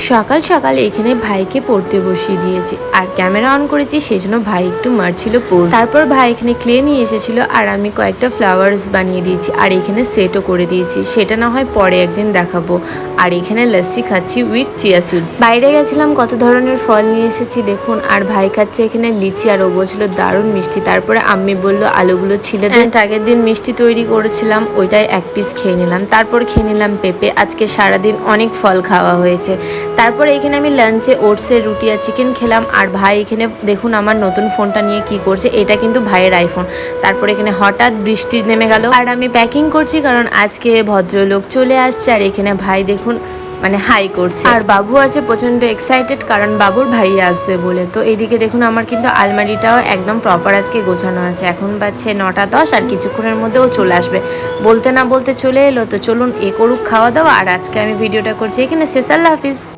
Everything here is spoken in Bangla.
সকাল সকাল এখানে ভাইকে পড়তে বসিয়ে দিয়েছি আর ক্যামেরা অন করেছি, সেজন্য ভাই একটু মারছিল পোজ। তারপর ভাই এখানে ক্লে নিয়ে এসেছিল আর আমি কয়েকটা ফ্লাওয়ার্স বানিয়ে দিয়েছি আর এখানে সেটও করে দিয়েছি, সেটা না হয় পরে একদিন দেখাবো। আর এখানে লস্যি খাচ্ছি উইথ চিয়া সিডস। বাইরে গেছিলাম, কত ধরনের ফল নিয়ে এসেছি দেখুন। আর ভাই খাচ্ছে এখানে লিচি আর ও বলছিল দারুণ মিষ্টি। তারপরে আম্মি বললো আলুগুলো ছিলে দেন। আগের দিন মিষ্টি তৈরি করেছিলাম, ওইটাই এক পিস খেয়ে নিলাম। তারপর খেয়ে নিলাম পেঁপে। আজকে সারাদিন অনেক ফল খাওয়া হয়েছে। তারপর এখানে আমি লাঞ্চে ওটসের রুটি আর চিকেন খেলাম। আর ভাই এখানে দেখুন আমার নতুন ফোনটা নিয়ে কি করছে, এটা কিন্তু ভাইয়ের আইফোন। তারপর এখানে হঠাৎ বৃষ্টি নেমে গেল আর আমি প্যাকিং করছি, কারণ আজকে ভদ্রলোক চলে আসছে। আর এখানে ভাই দেখুন মানে হাই করছে, আর বাবু আছে প্রচন্ড এক্সাইটেড, কারণ বাবুর ভাই আসবে বলে। তো এইদিকে দেখুন আমার কিন্তু আলমারিটাও একদম প্রপার আজকে গোছানো আছে। এখন বাজছে 9:10 আর কিছুক্ষণের মধ্যে ও চলে আসবে। বলতে না বলতে চলে এলো। তো চলুন এ করুক খাওয়া দাওয়া, আর আজকে আমি ভিডিওটা করছি এখানে শেষ। আল্লাহ হাফিজ।